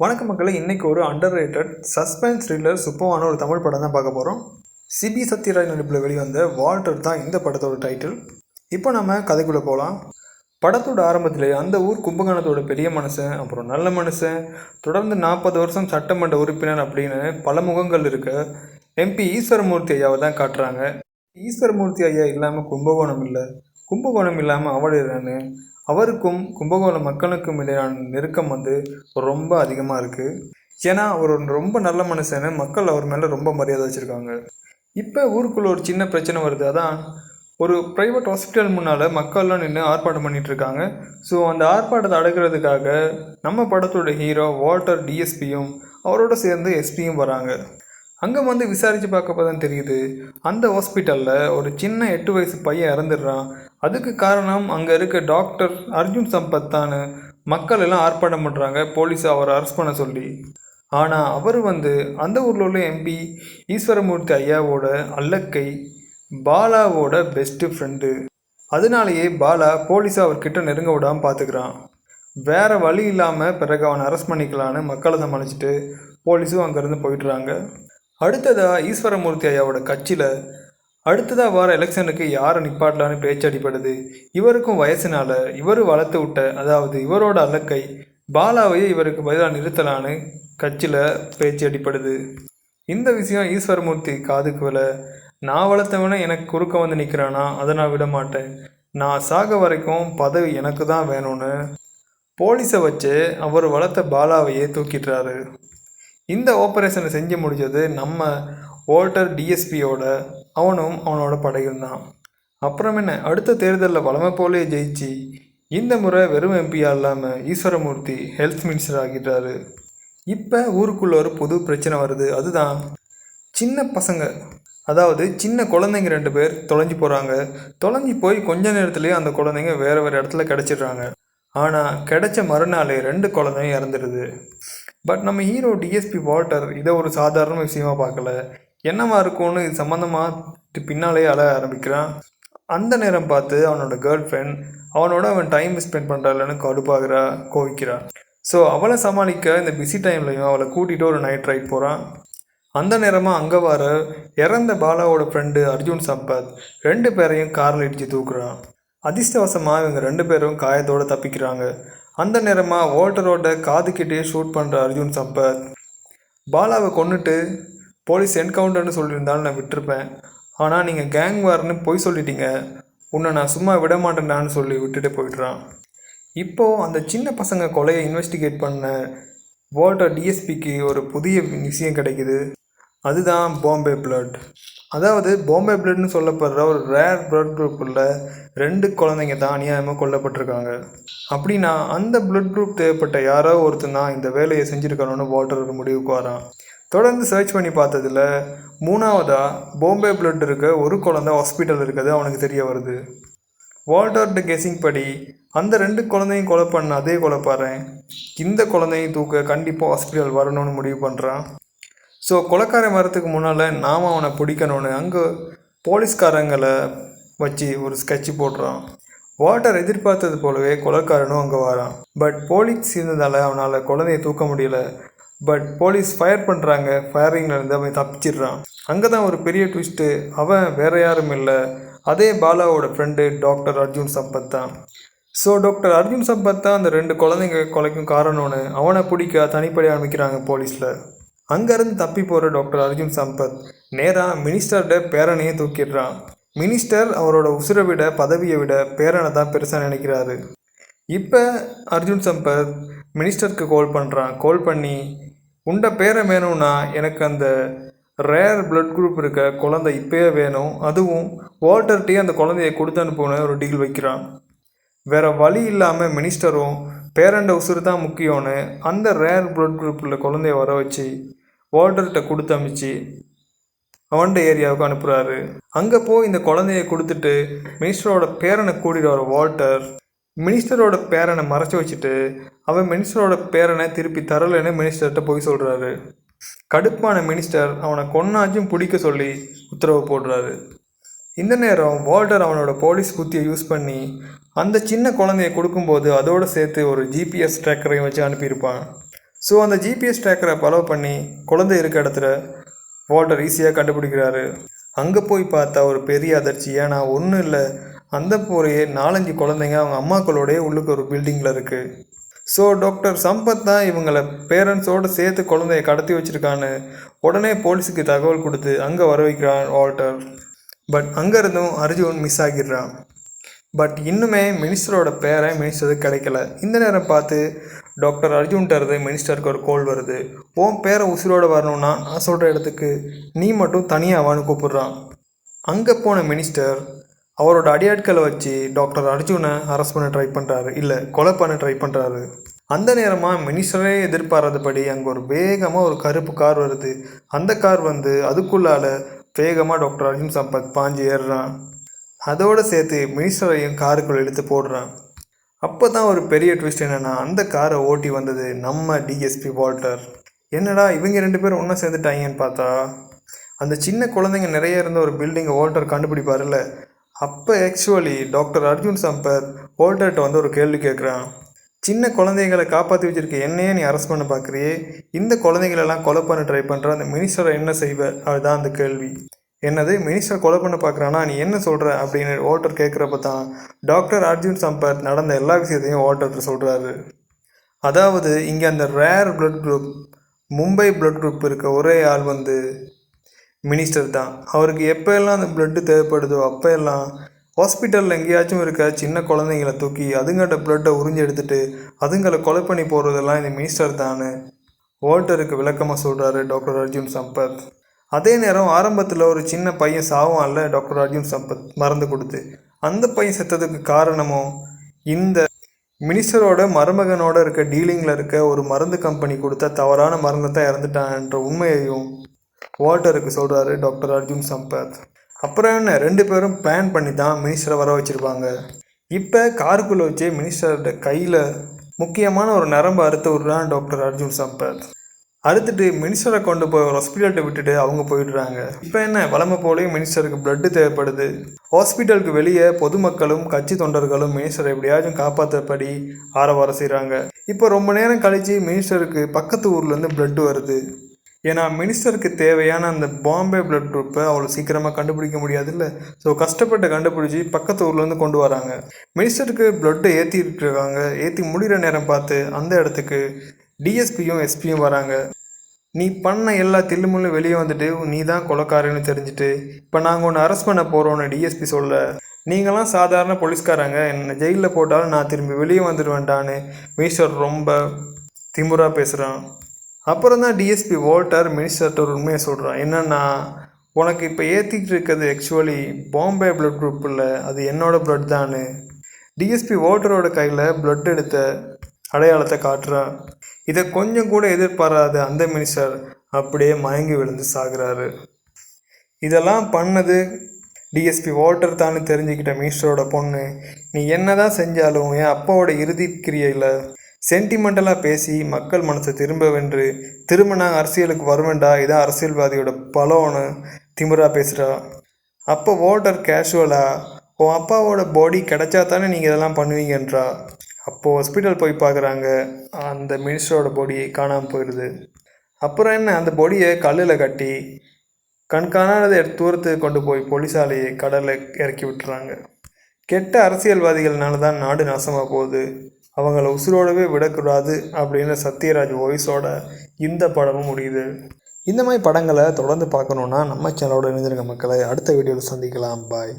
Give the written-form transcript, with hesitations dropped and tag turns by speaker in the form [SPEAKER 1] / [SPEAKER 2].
[SPEAKER 1] வணக்க மக்களே, இன்றைக்கி ஒரு அண்டர் ரேட்டட் சஸ்பென்ஸ் த்ரில்லர் சூப்பரான ஒரு தமிழ் படம் தான் பார்க்க போகிறோம். சிபி சத்யராஜ் நடிப்பில் வெளிவந்த வால்டர் தான் இந்த படத்தோட டைட்டில். இப்போ நம்ம கதைக்குள்ளே போகலாம். படத்தோட ஆரம்பத்திலே அந்த ஊர் கும்பகோணத்தோட பெரிய மனுஷன், அப்புறம் நல்ல மனுஷன், தொடர்ந்து 40 வருஷம் சட்டமன்ற உறுப்பினர் அப்படின்னு பல முகங்கள் இருக்க எம்பி ஈஸ்வரமூர்த்தி ஐயாவை தான் காட்டுறாங்க. ஈஸ்வரமூர்த்தி ஐயா இல்லாமல் கும்பகோணம் இல்லை, கும்பகோணம் இல்லாமல் அவளின்னு அவருக்கும் கும்பகோண மக்களுக்கும் இடையான நெருக்கம் ரொம்ப அதிகமாக இருக்குது. ஏன்னா அவர் ரொம்ப நல்ல மனுஷன்னு மக்கள் அவர் மேலே ரொம்ப மரியாதை வச்சுருக்காங்க. இப்போ ஊருக்குள்ளே ஒரு சின்ன பிரச்சனை வருது. அதான் ஒரு ப்ரைவேட் ஹாஸ்பிட்டல் முன்னால் மக்கள்லாம் நின்று ஆர்ப்பாட்டம் பண்ணிகிட்ருக்காங்க. ஸோ அந்த ஆர்ப்பாட்டத்தை அடக்கிறதுக்காக நம்ம படத்தோட ஹீரோ வால்டர் டிஎஸ்பியும் அவரோட சேர்ந்து எஸ்பியும் வராங்க. அங்கே விசாரித்து பார்க்கப்போ தான் தெரியுது, அந்த ஹாஸ்பிட்டலில் ஒரு சின்ன 8 வயசு பையன் இறந்துடுறான். அதுக்கு காரணம் அங்கே இருக்க டாக்டர் அர்ஜுன் சம்பத் தான். மக்கள் எல்லாம் ஆர்ப்பாட்டம் பண்ணுறாங்க போலீஸை அவரை அரெஸ்ட் பண்ண சொல்லி. ஆனால் அவர் அந்த ஊரில் உள்ள எம்பி ஈஸ்வரமூர்த்தி ஐயாவோட அல்லக்கை, பாலாவோட பெஸ்ட்டு ஃப்ரெண்டு. அதனாலேயே பாலா போலீஸை அவர்கிட்ட நெருங்க விடாமல் பார்த்துக்கிறான். வேறு வழி இல்லாமல் பிறகு அவனை அரெஸ்ட் பண்ணிக்கலான்னு மக்களை சமாளிச்சுட்டு போலீஸும் அங்கேருந்து போயிட்டுறாங்க. அடுத்ததாக ஈஸ்வரமூர்த்தி ஐயாவோட கட்சியில் அடுத்ததாக வர எலெக்ஷனுக்கு யாரை நிப்பாட்டலான்னு பேச்சு அடிப்படுது. இவருக்கும் வயசுனால இவர் வளர்த்து விட்ட, அதாவது இவரோட அல்லக்கை பாலாவையே இவருக்கு பதிலாக நிறுத்தலான்னு கட்சியில் பேச்சு அடிப்படுது. இந்த விஷயம் ஈஸ்வரமூர்த்தி காதுக்கு வில. நான் வளர்த்தவனே எனக்கு குறுக்க நிற்கிறானா, அதை நான் விட மாட்டேன், நான் சாக வரைக்கும் பதவி எனக்கு தான் வேணும்னு போலீஸை வச்சு அவர் வளர்த்த பாலாவையே தூக்கிட்டுறாரு. இந்த ஆப்ரேஷனை செஞ்சு முடித்தது நம்ம வால்டர் டிஎஸ்பியோட அவனும் அவனோட படையும் தான். அப்புறம் என்ன, அடுத்த தேர்தலில் வளமை போலே ஜெயிச்சு இந்த முறை வெறும் எம்பியாக இல்லாமல் ஈஸ்வரமூர்த்தி ஹெல்த் மினிஸ்டர் ஆகிட்டாரு. இப்போ ஊருக்குள்ளே ஒரு புது பிரச்சனை வருது. அதுதான் சின்ன பசங்க, அதாவது சின்ன குழந்தைங்க 2 பேர் தொலைஞ்சி போகிறாங்க. தொலைஞ்சி போய் கொஞ்ச நேரத்துலேயே அந்த குழந்தைங்க வேறு இடத்துல கிடச்சிடுறாங்க. ஆனால் கிடைச்ச மறுநாளே 2 குழந்தைங்க இறந்துடுது. பட் நம்ம ஹீரோ டிஎஸ்பி வால்டர் இதை ஒரு சாதாரண விஷயமா பார்க்கல. என்னவா இருக்கும்னு இது சம்மந்தமாக பின்னாலே அழ ஆரம்பிக்கிறான். அந்த நேரம் பார்த்து அவனோட கேர்ள் ஃப்ரெண்ட் அவன் டைம் ஸ்பெண்ட் பண்ணுறாள்னு கடுப்பாகிறா, கோவிக்கிறா. ஸோ அவளை சமாளிக்க இந்த பிஸி டைம்லையும் அவளை கூட்டிகிட்டு ஒரு நைட் ரைட் போகிறான். அந்த நேரமாக அங்கே வர இறந்த பாலாவோட ஃப்ரெண்டு அர்ஜுன் சம்பத் 2 பேரையும் காரில் இடித்து தூக்குறான். அதிர்ஷ்டவசமாக இவங்க 2 பேரும் காயத்தோடு தப்பிக்கிறாங்க. அந்த நேரமாக வால்டரோட காதுக்கிட்டே ஷூட் பண்ணுற அர்ஜுன் சம்பத் பாலாவை கொன்னுட்டு போலீஸ் என்கவுண்டர்னு சொல்லியிருந்தாலும் நான் விட்டுருப்பேன், ஆனால் நீங்கள் கேங் வார்னு போய் சொல்லிட்டீங்க, உன்னை நான் சும்மா விட மாட்டேன்டான்னு சொல்லி விட்டுட்டு போயிடுறான். இப்போது அந்த சின்ன பசங்க கொலையை இன்வெஸ்டிகேட் பண்ண வால்டர் டிஎஸ்பிக்கு ஒரு புதிய விஷயம் கிடைக்குது. அதுதான் பாம்பே பிளட். அதாவது பாம்பே பிளட்னு சொல்லப்படுற ஒரு ரேர் பிளட் குரூப் உள்ள 2 குழந்தைங்க தான் அநியாயமாக கொல்லப்பட்டிருக்காங்க. அப்படின்னா அந்த பிளட் குரூப் தேவைப்பட்ட யாரோ ஒருத்தன் தான் இந்த வேலையை செஞ்சுருக்கணும்னு வால்டர் ஒரு முடிவுக்கு வரான். தொடர்ந்து சர்ச் பண்ணி பார்த்ததில் 3ஆவதாக பாம்பே பிளட் இருக்க ஒரு குழந்தை ஹாஸ்பிட்டல் இருக்கிறது அவனுக்கு தெரிய வருது. வால்டர்ட கெஸிங் படி அந்த 2 குழந்தையும் கொலை பண்ண அதே கொலைப்பாரன் இந்த குழந்தையும் தூக்க கண்டிப்பாக ஹாஸ்பிட்டல் வரணும்னு முடிவு பண்ணுறான். ஸோ கொலைக்காரன் வரத்துக்கு முன்னால் நாம் அவனை பிடிக்கணும்னு அங்கே போலீஸ்காரங்களை வச்சு ஒரு ஸ்கெட்சு போடுறான். வால்டர் எதிர்பார்த்தது போலவே கொலைக்காரனும் அங்கே வரான். பட் போலீஸ் இருந்ததால் அவனால் குழந்தைய தூக்க முடியல. பட் போலீஸ் ஃபயர் பண்ணுறாங்க. ஃபயரிங்லேருந்து அவன் தப்பிச்சிடுறான். அங்கே தான் ஒரு பெரிய ட்விஸ்ட்டு. அவன் வேறு யாரும் இல்லை, அதே பாலாவோட ஃப்ரெண்டு டாக்டர் அர்ஜுன் சம்பத் தான். ஸோ டாக்டர் அர்ஜுன் சம்பத் தான் அந்த 2 குழந்தைங்க கொலைக்கும் காரணம்னு அவனை பிடிக்க தனிப்படி ஆரம்பிக்கிறாங்க போலீஸில். அங்கேருந்து தப்பி போகிற டாக்டர் அர்ஜுன் சம்பத் நேராக மினிஸ்டர்ட பேரனையே தூக்கிடுறான். மினிஸ்டர் அவரோட உசுரை விட பதவியை விட பேரனை தான் பெருசாக நினைக்கிறாரு. இப்போ அர்ஜுன் சம்பத் மினிஸ்டருக்கு கால் பண்ணுறான். கால் பண்ணி உண்ட பேரை வேணும்னா எனக்கு அந்த ரேர் பிளட் குரூப் இருக்க குழந்தை இப்போயே வேணும், அதுவும் வால்டர்கிட்டே அந்த குழந்தைய கொடுத்து அனுப்புன்னு ஒரு டீல் வைக்கிறான். வேறு வழி இல்லாமல் மினிஸ்டரும் பேரண்ட உசுறு தான் முக்கியம்னு அந்த ரேர் பிளட் குரூப்பில் குழந்தைய வர வச்சு வால்டர்கிட்ட கொடுத்து அமிச்சு அவன்ட ஏரியாவுக்கு அனுப்புகிறாரு. அங்கே போய் இந்த குழந்தைய கொடுத்துட்டு மினிஸ்டரோட பேரனை கூட்டிகிட்டு வர வால்டர் மினிஸ்டரோட பேரனை மறைச்சி வச்சுட்டு அவன் மினிஸ்டரோட பேரனை திருப்பி தரலைன்னு மினிஸ்டர்கிட்ட போய் சொல்கிறாரு. கடுப்பான மினிஸ்டர் அவனை கொன்னாச்சும் பிடிக்க சொல்லி உத்தரவு போடுறாரு. இந்த நேரம் வால்டர் அவனோட போலீஸ் புத்தியை யூஸ் பண்ணி அந்த சின்ன குழந்தைய கொடுக்கும்போது அதோடு சேர்த்து ஒரு ஜிபிஎஸ் ட்ராக்கரையும் வச்சு அனுப்பியிருப்பான். ஸோ அந்த ஜிபிஎஸ் ட்ராக்கரை ஃபாலோ பண்ணி குழந்தை இருக்க இடத்துல வால்டர் ஈஸியாக கண்டுபிடிக்கிறாரு. அங்கே போய் பார்த்தா ஒரு பெரிய அதிர்ச்சி. ஏன்னா ஒன்றும் இல்லை, அந்த போரையே 4-5 குழந்தைங்க அவங்க அம்மாக்களோடய உள்ளுக்கு ஒரு பில்டிங்கில் இருக்குது. ஸோ டாக்டர் சம்பத் தான் இவங்களை பேரண்ட்ஸோடு சேர்த்து குழந்தைய கடத்தி வச்சுருக்கான்னு உடனே போலீஸுக்கு தகவல் கொடுத்து அங்கே வர வைக்கிறான் வால்டர். பட் அங்கேருந்தும் அர்ஜுன் மிஸ் ஆகிடுறான். பட் இன்னுமே மினிஸ்டரோட பேரை மினிஸ்டருக்கு கிடைக்கல. இந்த நேரம் பார்த்து டாக்டர் அர்ஜுன்கிட்ட மினிஸ்டருக்கு ஒரு கோல் வருது. உன் பேரை உசுரோடு வரணும்னா நான் சொல்கிற இடத்துக்கு நீ மட்டும் தனியாக வான்னு கூப்பிட்றான். அங்கே போன மினிஸ்டர் அவரோட அடியாட்களை வச்சு டாக்டர் அர்ஜுனை அரெஸ்ட் பண்ண ட்ரை பண்ணுறாரு, இல்லை கொலை பண்ண ட்ரை பண்ணுறாரு. அந்த நேரமாக மினிஸ்டரே எதிர்பாராதபடி அங்கே ஒரு வேகமாக ஒரு கருப்பு கார் வருது. அந்த கார் வந்து அதுக்குள்ளால வேகமாக டாக்டர் அர்ஜுன் சம்பத் பாஞ்சு ஏறுறான். அதோடு சேர்த்து மினிஸ்டரையும் காருக்குள்ள இழுத்து போடுறான். அப்போ தான் ஒரு பெரிய ட்விஸ்ட் என்னென்னா, அந்த காரை ஓட்டி வந்தது நம்ம டிஎஸ்பி வால்டர். என்னடா இவங்க 2 பேரும் ஒன்றா சேர்ந்துட்டாங்கன்னு பார்த்தா அந்த சின்ன குழந்தைங்க நிறைய இருந்த ஒரு பில்டிங்கை வால்டர் கண்டுபிடிப்பார்ல. அப்போ ஆக்சுவலி டாக்டர் அர்ஜுன் சம்பத் வால்டர்கிட்ட வந்து ஒரு கேள்வி கேட்குறான். சின்ன குழந்தைகளை காப்பாற்றி வச்சுருக்க என்னையே நீ அரெஸ்ட் பண்ண பார்க்குறியே, இந்த குழந்தைங்களெல்லாம் கொலை பண்ண ட்ரை பண்ணுற அந்த மினிஸ்டரை என்ன செய்வ? அதுதான் அந்த கேள்வி. என்னது மினிஸ்டர் கொலை பண்ண பார்க்குறானா, நீ என்ன சொல்கிற அப்படின்னு வால்டர் கேட்குறப்ப தான் டாக்டர் அர்ஜுன் சம்பத் நடந்த எல்லா விஷயத்தையும் வால்டர் சொல்கிறாரு. அதாவது இங்கே அந்த rare blood group, Mumbai blood group இருக்க ஒரே ஆள் வந்து மினிஸ்டர் தான். அவருக்கு எப்போ எல்லாம் அந்த பிளட்டு தேவைப்படுதோ அப்போ எல்லாம் ஹாஸ்பிட்டலில் எங்கேயாச்சும் இருக்க சின்ன குழந்தைங்களை தூக்கி அதுங்கிட்ட பிளட்டை உறிஞ்சி எடுத்துகிட்டு அதுங்களை கொலை பண்ணி போடுறதெல்லாம் இந்த மினிஸ்டர் தான் வால்டருக்கு விளக்கமாக சொல்கிறாரு டாக்டர் அர்ஜுன் சம்பத். அதே நேரம் ஆரம்பத்தில் ஒரு சின்ன பையன் சாவான்ல டாக்டர் அர்ஜுன் சம்பத் மருந்து கொடுத்து, அந்த பையன் செத்ததுக்கு காரணமும் இந்த மினிஸ்டரோட மருமகனோட இருக்க டீலிங்கில் இருக்க ஒரு மருந்து கம்பெனி கொடுத்த தவறான மருந்து தான் இறந்துட்டான்ற உண்மையையும் வால்டருக்கு சொல்கிறாரு டாக்டர் அர்ஜுன் சம்பத். அப்புறம் என்ன, 2 பேரும் பிளான் பண்ணி தான் மினிஸ்டரை வர வச்சுருப்பாங்க. இப்போ காருக்குள்ளே வச்சு மினிஸ்டரோட கையில் முக்கியமான ஒரு நரம்பு அறுத்து விடுறான் டாக்டர் அர்ஜுன் சம்பத். அறுத்துட்டு மினிஸ்டரை கொண்டு போய் ஒரு ஹாஸ்பிட்டல்கிட்ட விட்டுட்டு அவங்க போயிடுறாங்க. இப்போ என்ன, வழமை போலே மினிஸ்டருக்கு பிளட்டு தேவைப்படுது. ஹாஸ்பிட்டலுக்கு வெளியே பொதுமக்களும் கட்சி தொண்டர்களும் மினிஸ்டரை எப்படியாச்சும் காப்பாற்றபடி ஆரவாரம் செய்கிறாங்க. இப்போ ரொம்ப நேரம் கழித்து மினிஸ்டருக்கு பக்கத்து ஊர்லேருந்து பிளட்டு வருது. ஏன்னா மினிஸ்டருக்கு தேவையான அந்த பாம்பே பிளட் குரூப்பை அவ்வளோ சீக்கிரமாக கண்டுபிடிக்க முடியாதுல்ல. ஸோ கஷ்டப்பட்டு கண்டுபிடிச்சி பக்கத்து ஊர்லேருந்து கொண்டு வராங்க. மினிஸ்டருக்கு பிளட்டை ஏற்றிட்டு இருக்காங்க. ஏற்றி முடிகிற நேரம் பார்த்து அந்த இடத்துக்கு டிஎஸ்பியும் எஸ்பியும் வராங்க. நீ பண்ண எல்லா தில்லுமுள்ளும் வெளியே வந்துட்டு நீ தான் கொலைக்காரன்னு தெரிஞ்சுட்டு இப்போ நாங்கள் ஒன்று அரெஸ்ட் பண்ண போகிறோன்னு டிஎஸ்பி சொல்ல, நீங்களாம் சாதாரண போலீஸ்காரங்க, என்னை ஜெயிலில் போட்டாலும் நான் திரும்பி வெளியே வந்துடுவேன்டான்னு மினிஸ்டர் ரொம்ப திமுறாக பேசுகிறான். அப்புறம் தான் டிஎஸ்பி வால்டர் மினிஸ்டர்கிட்ட ஒரு உண்மையை சொல்கிறான். என்னென்னா, உனக்கு இப்போ ஏற்றிக்கிட்டு இருக்கிறது ஆக்சுவலி பாம்பே பிளட் குரூப் இல்லை, அது என்னோட பிளட் தான். டிஎஸ்பி வால்டரோட கையில் பிளட் எடுத்த அடையாளத்தை காட்டுறான். இதை கொஞ்சம் கூட எதிர்பாராத அந்த மினிஸ்டர் அப்படியே மயங்கி விழுந்து சாகுறாரு. இதெல்லாம் பண்ணது டிஎஸ்பி வால்டர் தான் தெரிஞ்சுக்கிட்ட மினிஸ்டரோட பொண்ணு, நீ என்ன தான் செஞ்சாலும் என் அப்பாவோட இறுதி கிரியையில் சென்டிமெண்டலாக பேசி மக்கள் மனசை திரும்ப வென்று திரும்ப நாங்கள் அரசியலுக்கு வருவேண்டா, இதான் அரசியல்வாதியோட பலம்னு திமுறா பேசுகிறா. அப்போ வால்டர் கேஷுவலாக, உன் அப்பாவோட பாடி கிடைச்சா தானே நீங்கள் இதெல்லாம் பண்ணுவீங்கன்றா. அப்போது ஹாஸ்பிட்டல் போய் பார்க்குறாங்க, அந்த மினிஸ்டரோட பாடியை காணாமல் போயிடுது. அப்புறம் என்ன, அந்த பாடியை கல்லில் கட்டி கண்காணாத தூரத்துக்கு கொண்டு போய் போலீஸாலேயே கடலில் இறக்கி விட்டுறாங்க. கெட்ட அரசியல்வாதிகள்னால தான் நாடு நாசமாக போகுது, அவங்கள உசுரோடவே விடக்கூடாது அப்படின்னு சத்யராஜ் வாய்ஸோட இந்த படமும் முடியுது. இந்த மாதிரி படங்களை தொடர்ந்து பார்க்கணுன்னா நம்ம சேனலோட இணைந்திருக்க மக்களை அடுத்த வீடியோவில் சந்திக்கலாம். பாய்.